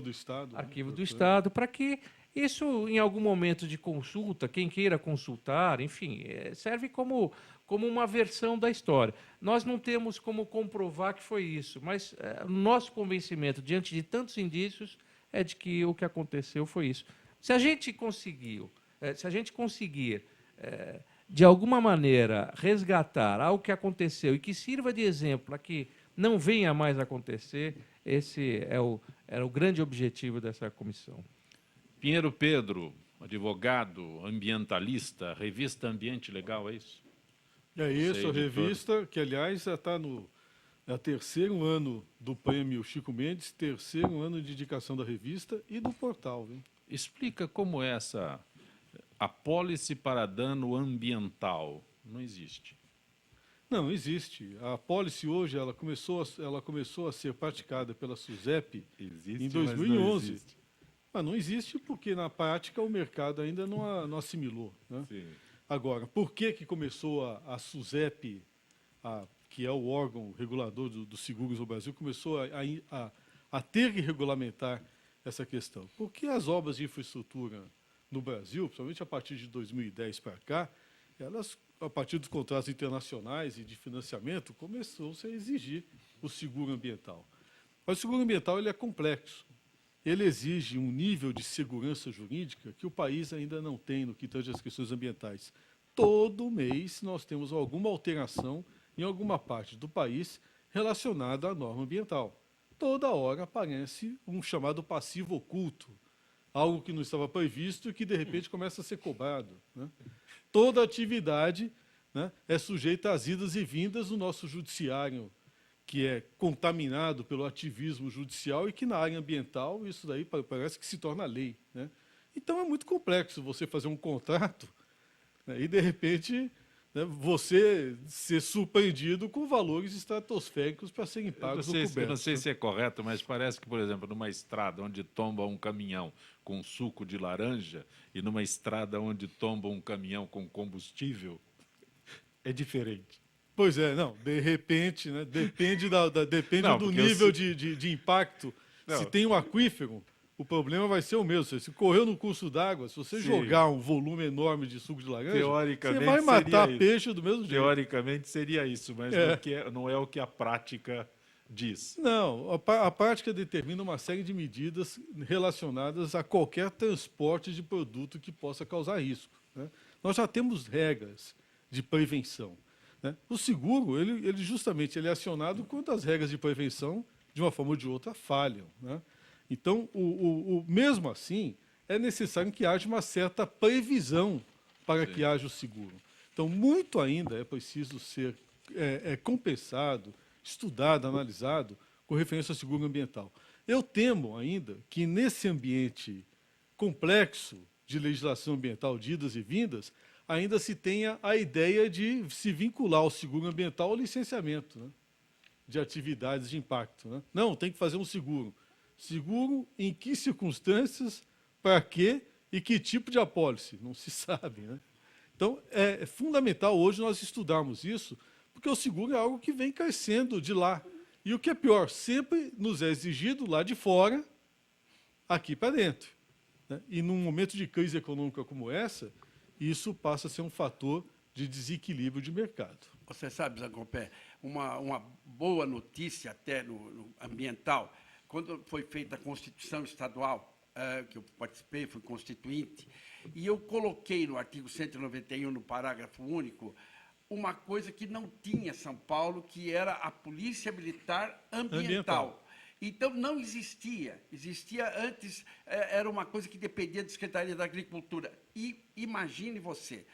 Arquivo do Estado, para que isso, em algum momento de consulta, quem queira consultar, enfim, serve como uma versão da história. Nós não temos como comprovar que foi isso, mas o nosso convencimento, diante de tantos indícios, é de que o que aconteceu foi isso. Se a gente conseguir, de alguma maneira, resgatar algo que aconteceu e que sirva de exemplo para que não venha mais a acontecer, esse era o grande objetivo dessa comissão. Pinheiro Pedro, advogado, ambientalista, revista Ambiente Legal, é isso? É isso, a revista, que, aliás, está no terceiro ano do prêmio Chico Mendes, terceiro ano de dedicação da revista e do portal. Viu? Explica como é essa apólice para dano ambiental. Não existe. Não, existe. A apólice hoje ela começou a ser praticada pela SUSEP em 2011. Mas não existe porque, na prática, o mercado ainda não assimilou. Né? Agora, por que começou a SUSEP, que é o órgão regulador dos seguros no Brasil, começou a ter que regulamentar essa questão? Porque as obras de infraestrutura no Brasil, principalmente a partir de 2010 para cá, elas, a partir dos contratos internacionais e de financiamento, começou-se a exigir o seguro ambiental. Mas o seguro ambiental ele é complexo. Ele exige um nível de segurança jurídica que o país ainda não tem no que tange às questões ambientais. Todo mês nós temos alguma alteração em alguma parte do país relacionada à norma ambiental. Toda hora aparece um chamado passivo oculto, algo que não estava previsto e que, de repente, começa a ser cobrado, né? Toda atividade, né, é sujeita às idas e vindas do nosso judiciário, que é contaminado pelo ativismo judicial e que, na área ambiental, isso daí parece que se torna lei, né? Então, é muito complexo você fazer um contrato, né, e, de repente, né, você ser surpreendido com valores estratosféricos para serem pagos ou cobertos. Eu não sei se é correto, mas parece que, por exemplo, numa estrada onde tomba um caminhão com suco de laranja e numa estrada onde tomba um caminhão com combustível, é diferente. Pois é, não, de repente, né, depende do nível de impacto. Não. Se tem um aquífero, o problema vai ser o mesmo. Se correu no curso d'água, se você jogar um volume enorme de suco de laranja, você vai matar peixe do mesmo jeito. Teoricamente seria isso, mas não é o que a prática diz. Não, a prática determina uma série de medidas relacionadas a qualquer transporte de produto que possa causar risco, né? Nós já temos regras de prevenção, né? O seguro, ele justamente ele é acionado quando as regras de prevenção, de uma forma ou de outra, falham, né? Então, mesmo assim, é necessário que haja uma certa previsão para que haja o seguro. Então, muito ainda é preciso ser compensado, estudado, analisado, com referência ao seguro ambiental. Eu temo ainda que, nesse ambiente complexo de legislação ambiental de idas e vindas, ainda se tenha a ideia de se vincular ao seguro ambiental ao licenciamento, né, de atividades de impacto, né? Não, tem que fazer um seguro. Seguro em que circunstâncias, para quê e que tipo de apólice? Não se sabe, né? Então, é fundamental hoje nós estudarmos isso, porque o seguro é algo que vem crescendo de lá. E o que é pior, sempre nos é exigido lá de fora, aqui para dentro, né? E num momento de crise econômica como essa, isso passa a ser um fator de desequilíbrio de mercado. Você sabe, Zancopé, uma boa notícia até no ambiental, quando foi feita a Constituição Estadual, que eu participei, fui constituinte, e eu coloquei no artigo 191, no parágrafo único, uma coisa que não tinha São Paulo, que era a Polícia Militar Ambiental. Então, não existia. Existia antes, era uma coisa que dependia da Secretaria da Agricultura. E imagine você,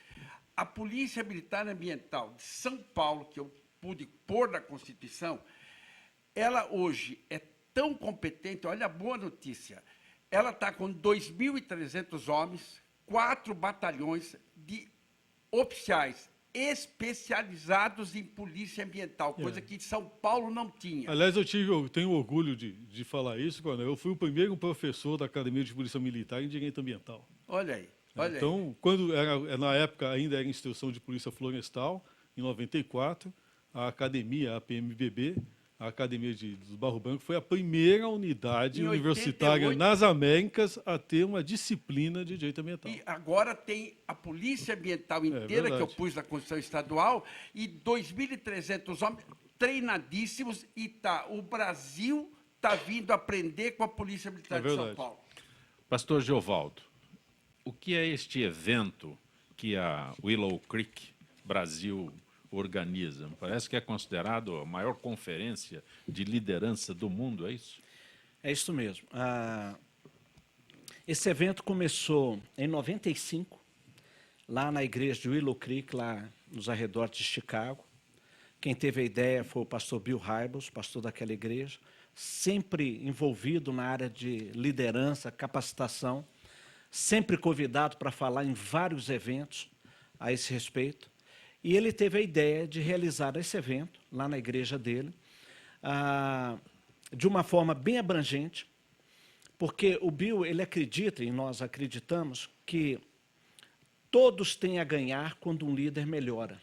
a Polícia Militar Ambiental de São Paulo, que eu pude pôr na Constituição, ela hoje é tão competente, olha a boa notícia, ela está com 2.300 homens, 4 batalhões de oficiais especializados em polícia ambiental, coisa que São Paulo não tinha. Aliás, eu tenho orgulho de falar isso, quando eu fui o primeiro professor da Academia de Polícia Militar em Direito Ambiental. Olha aí. Olha então, quando na época ainda era Instrução de Polícia Florestal, em 94, a Academia, a PMBB, a Academia do Barro Branco, foi a primeira unidade universitária nas Américas a ter uma disciplina de direito ambiental. E agora tem a Polícia Ambiental inteira, que eu pus na Constituição Estadual, e 2.300 homens treinadíssimos, e o Brasil está vindo aprender com a Polícia Militar de São Paulo. Pastor Geovaldo, o que é este evento que a Willow Creek Brasil organiza? Parece que é considerado a maior conferência de liderança do mundo, é isso? É isso mesmo. Esse evento começou em 95, lá na igreja de Willow Creek, lá nos arredores de Chicago. Quem teve a ideia foi o pastor Bill Hybels, pastor daquela igreja, sempre envolvido na área de liderança, capacitação, sempre convidado para falar em vários eventos a esse respeito. E ele teve a ideia de realizar esse evento lá na igreja dele, de uma forma bem abrangente, porque o Bill ele acredita, e nós acreditamos, que todos têm a ganhar quando um líder melhora.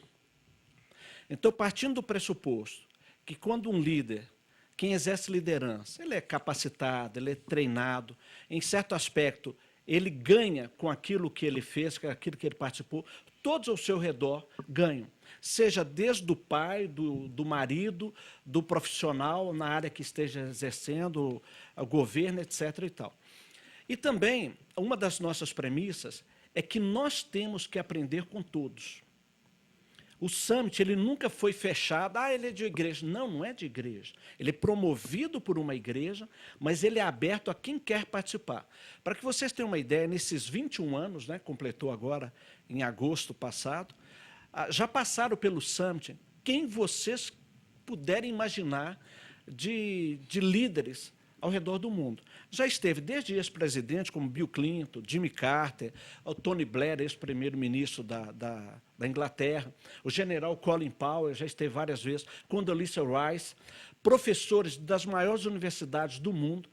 Então, partindo do pressuposto que quando um líder, quem exerce liderança, ele é capacitado, ele é treinado, em certo aspecto, ele ganha com aquilo que ele fez, com aquilo que ele participou, todos ao seu redor ganham, seja desde o pai, do marido, do profissional na área que esteja exercendo, o governo, etc. e tal. E também, uma das nossas premissas é que nós temos que aprender com todos. O Summit, ele nunca foi fechado, ele é de igreja. Não, não é de igreja. Ele é promovido por uma igreja, mas ele é aberto a quem quer participar. Para que vocês tenham uma ideia, nesses 21 anos, né, completou agora em agosto passado, já passaram pelo Summit quem vocês puderem imaginar de líderes ao redor do mundo. Já esteve desde ex-presidentes como Bill Clinton, Jimmy Carter, o Tony Blair, ex-primeiro-ministro da Inglaterra, o general Colin Powell, já esteve várias vezes, Condoleezza Rice, professores das maiores universidades do mundo,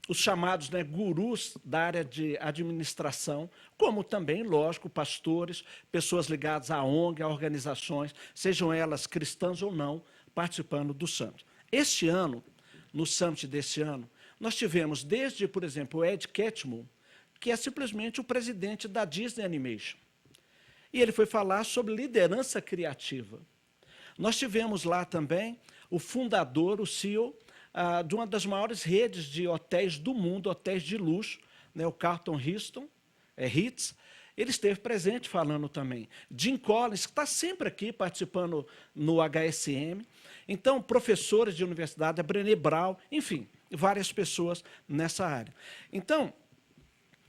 os chamados, né, gurus da área de administração, como também, lógico, pastores, pessoas ligadas à ONG, a organizações, sejam elas cristãs ou não, participando do Summit. Este ano, no Summit desse ano, nós tivemos desde, por exemplo, o Ed Catmull, que é simplesmente o presidente da Disney Animation. E ele foi falar sobre liderança criativa. Nós tivemos lá também o fundador, o CEO, de uma das maiores redes de hotéis do mundo, hotéis de luxo, né, o Carlton Hitz. Ele esteve presente falando também. Jim Collins, que está sempre aqui participando no HSM. Então, professores de universidade, a Brené Brown, enfim, várias pessoas nessa área. Então...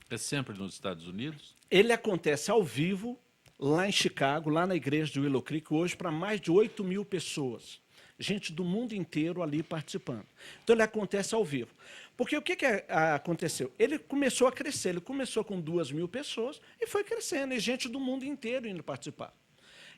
É sempre nos Estados Unidos? Ele acontece ao vivo, lá em Chicago, lá na igreja de Willow Creek, hoje, para mais de 8 mil pessoas. Gente do mundo inteiro ali participando. Então, ele acontece ao vivo. Porque o que aconteceu? Ele começou a crescer, ele começou com 2 mil pessoas e foi crescendo, e gente do mundo inteiro indo participar.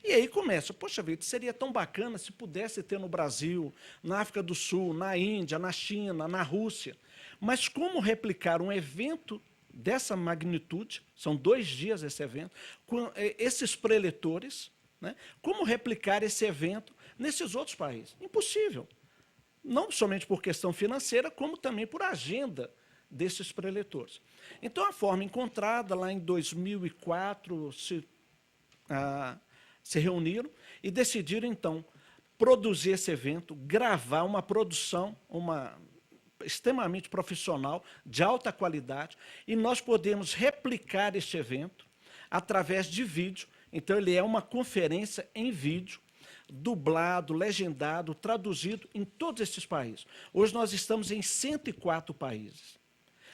E aí começa, poxa vida, seria tão bacana se pudesse ter no Brasil, na África do Sul, na Índia, na China, na Rússia. Mas como replicar um evento dessa magnitude, são 2 dias esse evento, com esses preletores, né, como replicar esse evento nesses outros países? Impossível. Não somente por questão financeira, como também por agenda desses preletores. Então, a forma encontrada lá em 2004, se reuniram e decidiram, então, produzir esse evento, gravar uma produção, extremamente profissional, de alta qualidade, e nós podemos replicar este evento através de vídeo. Então, ele é uma conferência em vídeo, dublado, legendado, traduzido em todos esses países. Hoje nós estamos em 104 países.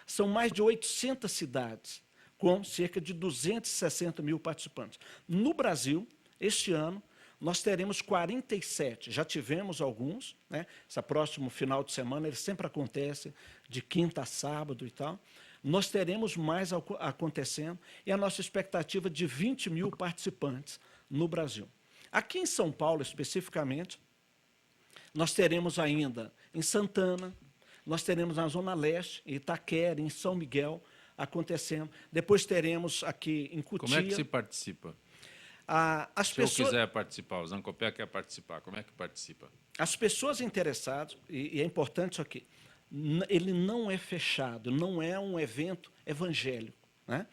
São mais de 800 cidades, com cerca de 260 mil participantes. No Brasil, este ano, nós teremos 47, já tivemos alguns, né? Esse próximo final de semana, ele sempre acontece de quinta a sábado e tal. Nós teremos mais acontecendo, e a nossa expectativa de 20 mil participantes no Brasil. Aqui em São Paulo, especificamente, nós teremos ainda em Santana, nós teremos na Zona Leste, em Itaquera, em São Miguel, acontecendo. Depois teremos aqui em Cotia. Como é que se participa? Se eu quiser participar, o Zancopé quer participar, como é que participa? As pessoas interessadas, e é importante isso aqui, ele não é fechado, não é um evento evangélico, né?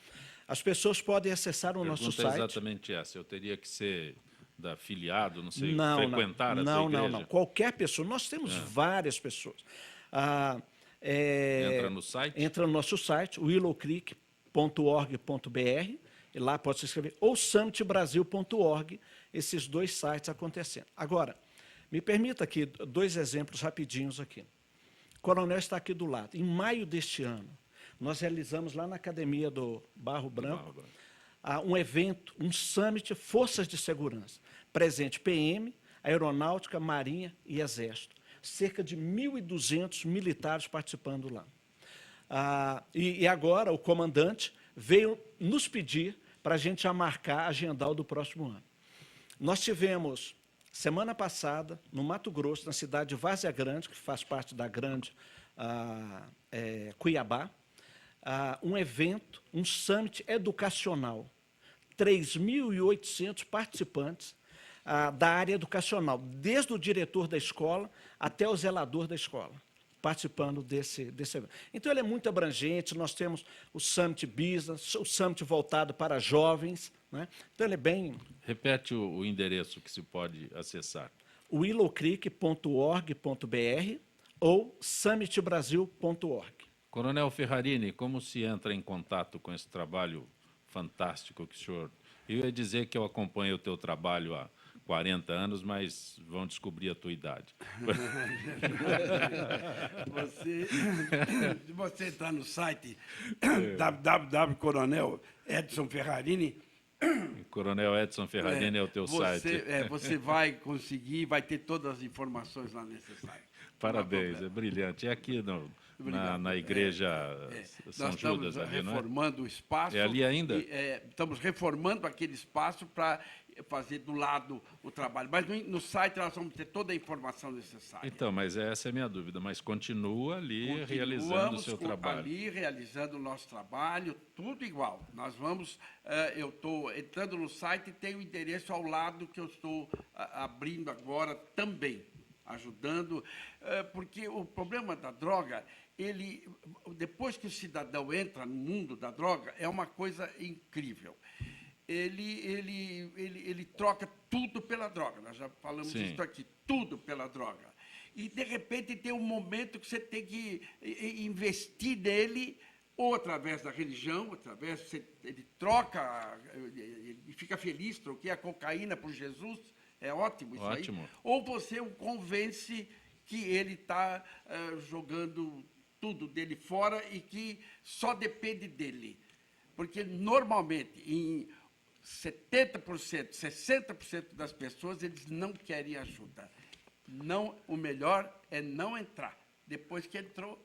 As pessoas podem acessar o nosso site. É exatamente essa, eu teria que ser afiliado, não sei, frequentar a tua igreja? Não, qualquer pessoa, nós temos várias pessoas. Entra no site? Entra no nosso site, willowcreek.org.br, e lá pode se inscrever, ou summitbrasil.org, esses 2 sites acontecendo. Agora, me permita aqui 2 exemplos rapidinhos aqui. O Coronel está aqui do lado. Em maio deste ano, nós realizamos lá na Academia do Barro Branco um evento, um summit Forças de Segurança. Presente PM, Aeronáutica, Marinha e Exército. Cerca de 1.200 militares participando lá. E agora o comandante veio nos pedir para a gente já marcar, agendar o do próximo ano. Nós tivemos, semana passada, no Mato Grosso, na cidade de Várzea Grande, que faz parte da grande Cuiabá, um evento, um summit educacional. 3.800 participantes da área educacional, desde o diretor da escola até o zelador da escola, participando desse evento. Então, ele é muito abrangente, nós temos o Summit Business, o Summit voltado para jovens, né? Então, ele é bem... Repete o endereço que se pode acessar. willowcreek.org.br ou summitbrasil.org. Coronel Ferrarini, como se entra em contato com esse trabalho fantástico que o senhor... Eu ia dizer que eu acompanho o teu trabalho há 40 anos, mas vão descobrir a tua idade. Se você entrar no site www.coronel.Edson.Ferrarini, Coronel Edson Ferrarini é o teu site. Você vai conseguir, vai ter todas as informações lá necessárias. Parabéns, é brilhante. É aqui na igreja São Judas. Nós estamos reformando o espaço. É ali ainda? Estamos reformando aquele espaço para fazer do lado o trabalho. Mas no site nós vamos ter toda a informação necessária. Então, mas essa é a minha dúvida. Mas continua ali realizando o seu trabalho. Ali realizando o nosso trabalho, tudo igual. Nós vamos... eu estou entrando no site e tem o endereço ao lado que eu estou abrindo agora também, ajudando, porque o problema da droga, depois que o cidadão entra no mundo da droga, é uma coisa incrível. Ele troca tudo pela droga, nós já falamos isso aqui, tudo pela droga. E, de repente, tem um momento que você tem que investir nele, ou através da religião, ele troca, ele fica feliz, troquei a cocaína por Jesus, é ótimo isso aí. Ou você o convence que ele está jogando tudo dele fora e que só depende dele. Porque, normalmente, em 70%, 60% das pessoas, eles não querem ajuda. O melhor é não entrar. Depois que entrou,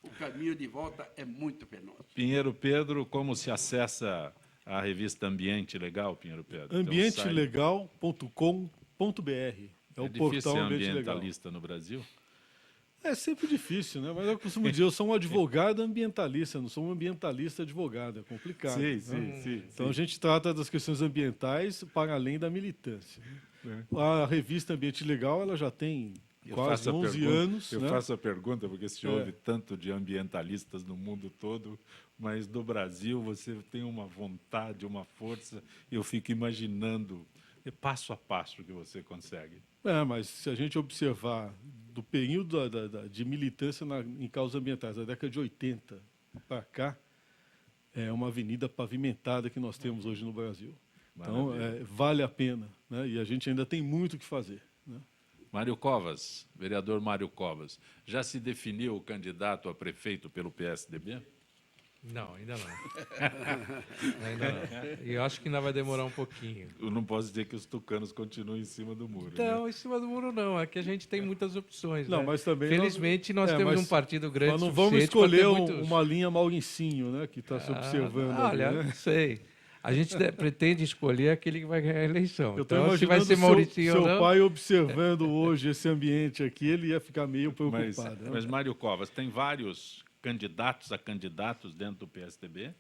o caminho de volta é muito penoso. Pinheiro Pedro, como se acessa a revista Ambiente Legal, Pinheiro Pedro? Ambientelegal.com.br. É o portal difícil ser Ambiente ambientalista Legal. No Brasil? É sempre difícil, né? Mas eu costumo dizer, eu sou um advogado ambientalista, não sou um ambientalista advogado, é complicado. Sim. Então a gente trata das questões ambientais para além da militância. A revista Ambiente Legal, ela já tem quase 11 anos. Eu faço a pergunta porque se ouve tanto de ambientalistas no mundo todo, mas no Brasil você tem uma vontade, uma força, eu fico imaginando passo a passo que você consegue. Mas se a gente observar do período de militância em causas ambientais, da década de 80 para cá, é uma avenida pavimentada que nós temos hoje no Brasil. Então, vale a pena, né? E a gente ainda tem muito o que fazer, né? Mário Covas, vereador Mário Covas, já se definiu o candidato a prefeito pelo PSDB? Não, ainda não. Ainda não. E eu acho que ainda vai demorar um pouquinho. Eu não posso dizer que os tucanos continuam em cima do muro. Não, em cima do muro não. É que a gente tem muitas opções. Não, né? mas também felizmente nós temos um partido grande. Mas não vamos escolher uma linha Mauricinho, né, que está se observando. Olha, ali, né? Não sei. A gente pretende escolher aquele que vai ganhar a eleição. Eu estou então, se vai imaginando ser Mauricinho seu ou não... pai observando hoje esse ambiente aqui, ele ia ficar meio preocupado. Mas Mário Covas, tem vários candidatos a candidatos dentro do PSDB?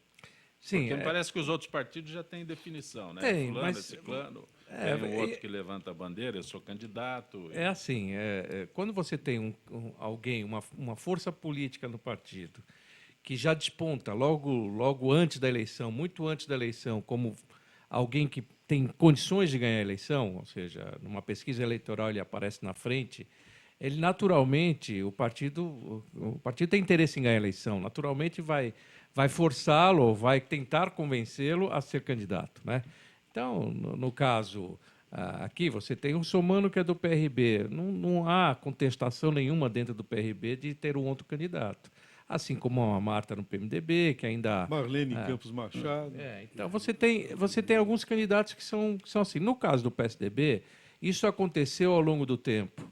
Sim. Porque me parece que os outros partidos já têm definição, né? Tem, fulano, mas... ciclano, tem um outro que levanta a bandeira, eu sou candidato. É assim, quando você tem alguém, uma força política no partido, que já desponta logo antes da eleição, muito antes da eleição, como alguém que tem condições de ganhar a eleição, ou seja, numa pesquisa eleitoral ele aparece na frente, ele naturalmente, o partido tem interesse em ganhar a eleição, naturalmente vai forçá-lo, vai tentar convencê-lo a ser candidato, né? Então, no caso aqui, você tem um Somano que é do PRB, não há contestação nenhuma dentro do PRB de ter um outro candidato. Assim como a Marta no PMDB, que ainda... Marlene Campos Machado. Então, você tem alguns candidatos que são assim. No caso do PSDB, isso aconteceu ao longo do tempo.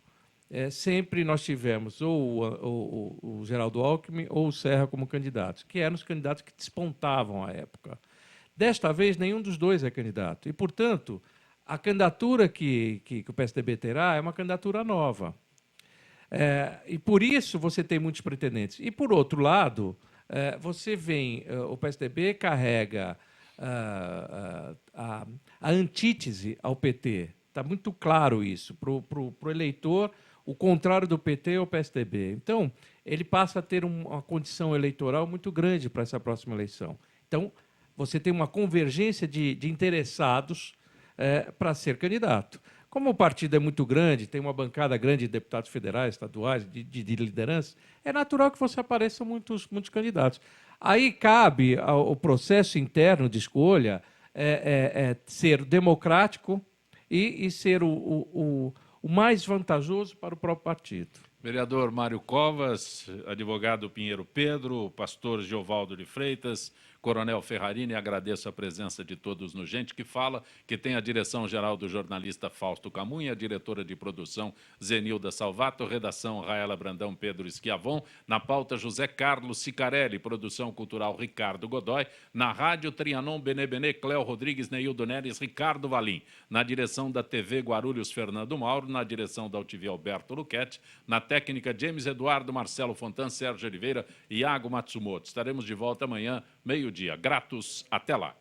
Sempre nós tivemos ou o Geraldo Alckmin ou o Serra como candidatos, que eram os candidatos que despontavam à época. Desta vez, nenhum dos dois é candidato. E, portanto, a candidatura que o PSDB terá é uma candidatura nova. E, por isso, você tem muitos pretendentes. E, por outro lado, você vem... o PSDB carrega a antítese ao PT. Está muito claro isso. Para o eleitor, o contrário do PT é o PSDB. Então, ele passa a ter uma condição eleitoral muito grande para essa próxima eleição. Então, você tem uma convergência de interessados para ser candidato. Como o partido é muito grande, tem uma bancada grande de deputados federais, estaduais, de liderança, é natural que você apareçam muitos candidatos. Aí cabe ao processo interno de escolha ser democrático e ser o mais vantajoso para o próprio partido. Vereador Mário Covas, advogado Pinheiro Pedro, pastor Geovaldo de Freitas, Coronel Ferrarini, agradeço a presença de todos no Gente que Fala, que tem a direção-geral do jornalista Fausto Camunha, a diretora de produção Zenilda Salvato, redação Raela Brandão, Pedro Schiavon, na pauta José Carlos Sicarelli, produção cultural Ricardo Godoy, na rádio Trianon Benebene, Cléo Rodrigues, Neildo Neres, Ricardo Valim, na direção da TV Guarulhos, Fernando Mauro, na direção da UTV Alberto Luquete, na técnica James Eduardo, Marcelo Fontan, Sérgio Oliveira e Iago Matsumoto. Estaremos de volta amanhã, meio-dia. Gratos, até lá.